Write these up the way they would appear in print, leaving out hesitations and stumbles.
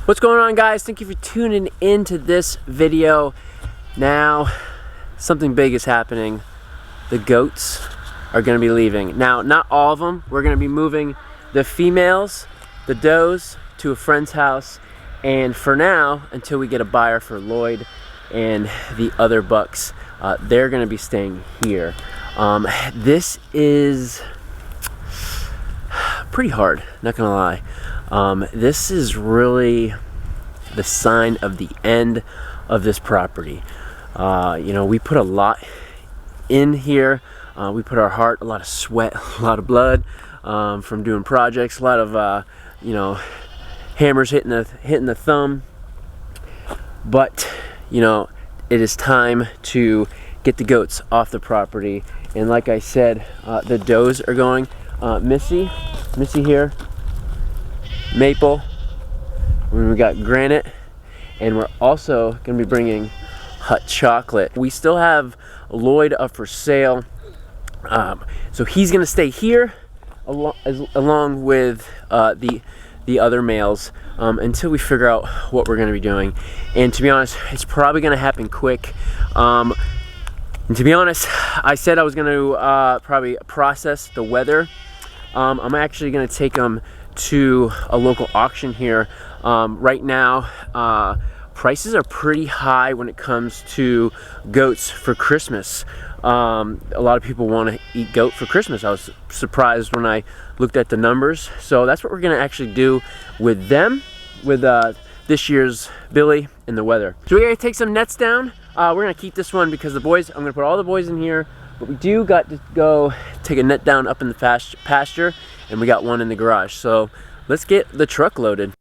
What's going on, guys? Thank you for tuning into this video. Now, something big is happening. The goats are going to be leaving. Now, not all of them. We're going to be moving the females, the does, to a friend's house. And for now, until we get a buyer for Lloyd and the other bucks, they're going to be staying here. This is pretty hard, not gonna lie. This is really the sign of the end of this property. You know, we put a lot in here. We put our heart, a lot of sweat, a lot of blood from doing projects, a lot of you know, hammers hitting the thumb. But you know, it is time to get the goats off the property. And like I said, the does are going. Missy here, Maple, we got Granite, and we're also going to be bringing Hot Chocolate. We still have Lloyd up for sale, so he's going to stay here along with the other males until we figure out what we're going to be doing. And to be honest, it's probably going to happen quick. And to be honest, I said I was going to probably process the weather. I'm actually going to take them to a local auction here. Right now, prices are pretty high when it comes to goats for Christmas. A lot of people want to eat goat for Christmas. I was surprised when I looked at the numbers. So that's what we're going to actually do with them, with this year's Billy and the weather. So we're going to take some nets down. We're going to keep this one because the boys, I'm going to put all the boys in here. But we do got to go take a net down up in the pasture, and we got one in the garage. So let's get the truck loaded.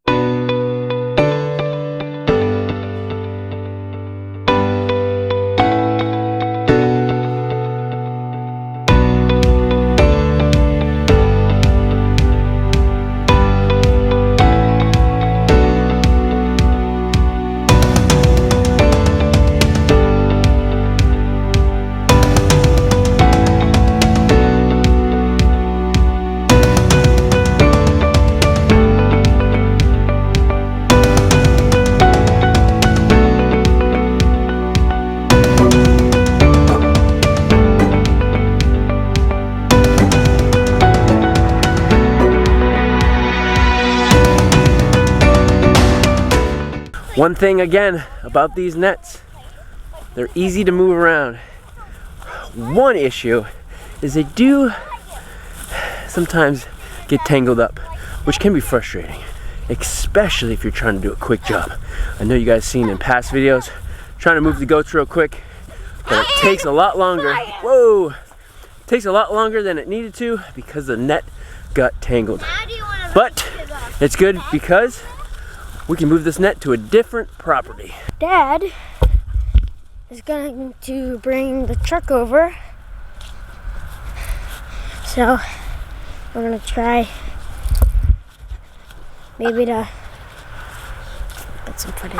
One thing again about these nets, they're easy to move around. One issue is they do sometimes get tangled up, which can be frustrating, especially if you're trying to do a quick job. I know you guys seen in past videos, trying to move the goats real quick, but it takes a lot longer. Whoa! It takes a lot longer than it needed to because the net got tangled. But it's good because we can move this net to a different property. Dad is going to bring the truck over. So we're gonna try maybe to get some footage.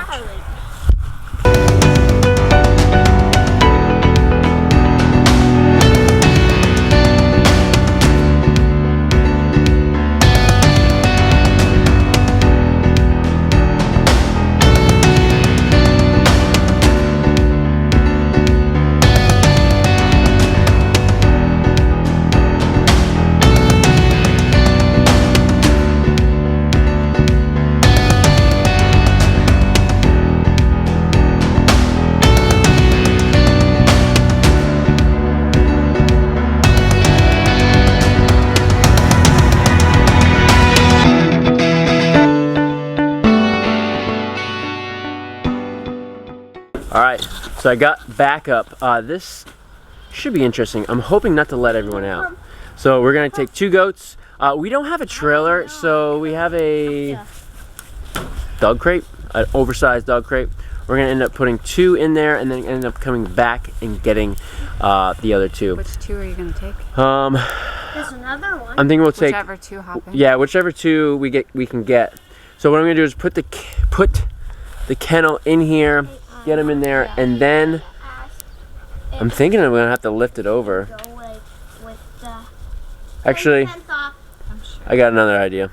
Alright, so I got backup. This should be interesting. I'm hoping not to let everyone out. So we're going to take 2 goats. We don't have a trailer, so we have a dog crate, an oversized dog crate. We're going to end up putting 2 in there and then end up coming back and getting the other 2. Which 2 are you going to take? There's another one. I'm thinking we'll take whichever 2 hop in. Yeah, whichever 2 we can get. So what I'm going to do is put the kennel in here, get them in there, and then I'm thinking I'm gonna have to lift it over. Actually, I got another idea.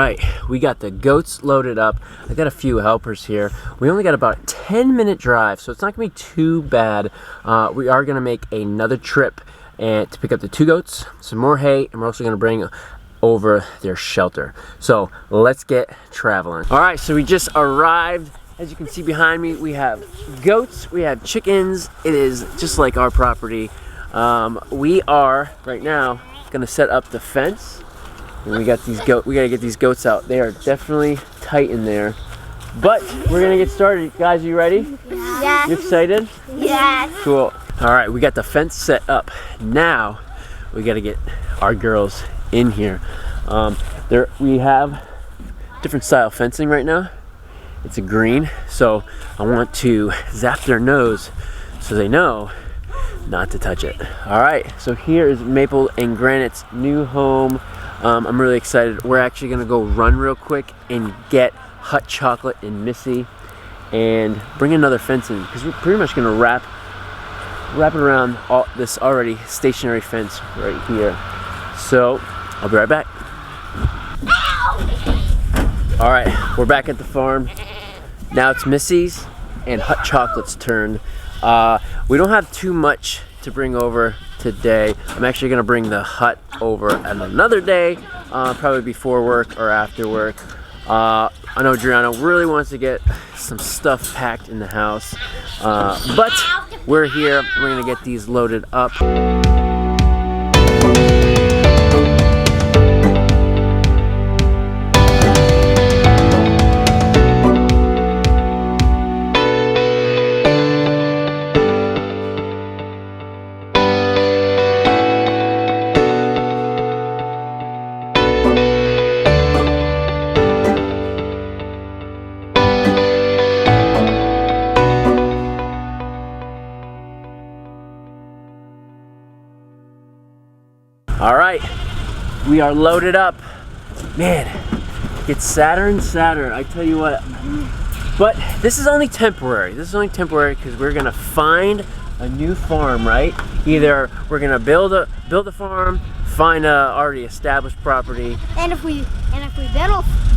right, we got the goats loaded up. I got a few helpers here. We only got about a 10-minute drive, so it's not gonna be too bad. We are gonna make another trip and to pick up the 2 goats, some more hay, and we're also gonna bring over their shelter. So let's get traveling. All right, so we just arrived. As you can see behind me, we have goats, we have chickens. It is just like our property. We are right now gonna set up the fence. And we got these we gotta get these goats out. They are definitely tight in there. But we're gonna get started. Guys, are you ready? Yes. You excited? Yes. Cool. All right, we got the fence set up. Now we gotta get our girls in here. We have different style fencing right now. It's a green, so I want to zap their nose so they know not to touch it. All right, so here is Maple and Granite's new home. I'm really excited. We're actually gonna go run real quick and get Hot Chocolate and Missy and bring another fence in because we're pretty much gonna wrap it around all this already stationary fence right here. So I'll be right back. All right, we're back at the farm. Now it's Missy's and Hot Chocolate's turn. We don't have too much to bring over today. I'm actually gonna bring the hut over on another day, probably before work or after work. I know Adriano really wants to get some stuff packed in the house, but we're here. We're gonna get these loaded up. All right, we are loaded up. Man, it gets sadder and sadder, I tell you what. But this is only temporary. This is only temporary because we're gonna find a new farm, right? Either we're gonna build a farm, find a already established property. And if we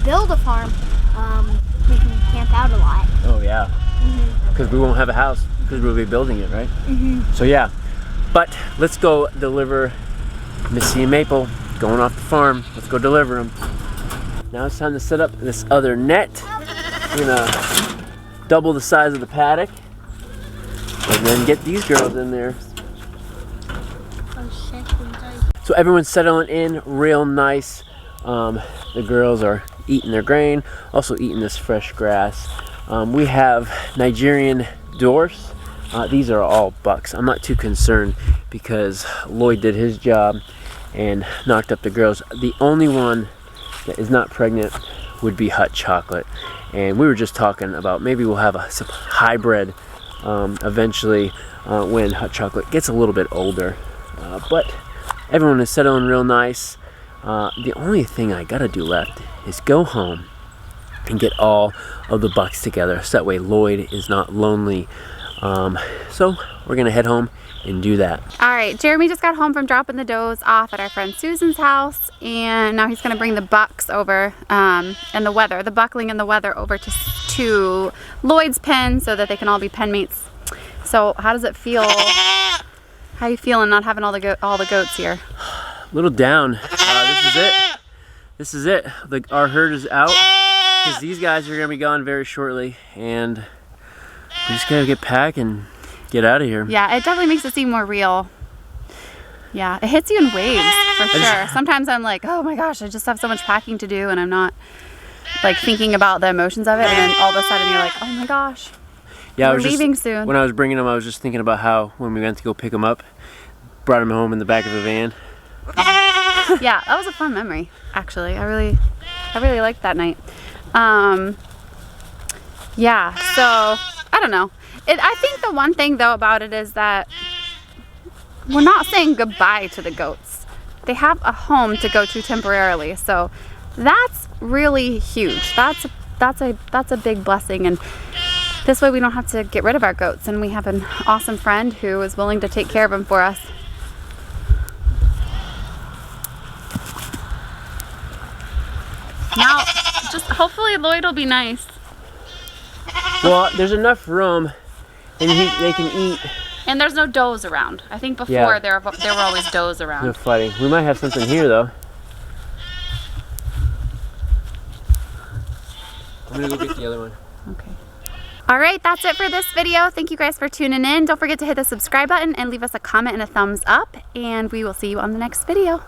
build a farm, we can camp out a lot. Oh yeah, because we won't have a house because we'll be building it, right? So yeah, but let's go deliver Missy and Maple going off the farm. Let's go deliver them. Now it's time to set up this other net. We're gonna double the size of the paddock and then get these girls in there. So everyone's settling in real nice. The girls are eating their grain, also eating this fresh grass. We have Nigerian dwarfs. These are all bucks. I'm not too concerned because Lloyd did his job and knocked up the girls. The only one that is not pregnant would be Hot Chocolate. And we were just talking about maybe we'll have some hybrid eventually when Hot Chocolate gets a little bit older. But everyone is settling real nice. The only thing I gotta do left is go home and get all of the bucks together so that way Lloyd is not lonely. So we're gonna head home and do that. All right, Jeremy just got home from dropping the does off at our friend Susan's house, and now he's gonna bring the bucks over and the buckling and the wether over to Lloyd's pen so that they can all be pen mates. So how does it feel? How you feeling not having all the goats here? A little down. This is it. This is it. Our herd is out because these guys are gonna be gone very shortly, and we just gotta get packed and get out of here. Yeah, it definitely makes it seem more real. Yeah, it hits you in waves for sure. Sometimes I'm like, oh my gosh, I just have so much packing to do, and I'm not like thinking about the emotions of it, and then all of a sudden you're like, oh my gosh, yeah, we're leaving soon. When I was bringing them, I was just thinking about how when we went to go pick them up, brought them home in the back of a van. Yeah, that was a fun memory, actually. I really liked that night. Yeah, so I don't know. I think the one thing though about it is that we're not saying goodbye to the goats. They have a home to go to temporarily, so that's really huge. That's a big blessing, and this way we don't have to get rid of our goats, and we have an awesome friend who is willing to take care of them for us. Now Hopefully Lloyd will be nice. Well, there's enough room, and they can eat. And there's no does around. I think before Yeah. there were always does around. No fighting. We might have something here though. I'm gonna go get the other one. Okay. All right, that's it for this video. Thank you guys for tuning in. Don't forget to hit the subscribe button and leave us a comment and a thumbs up, and we will see you on the next video.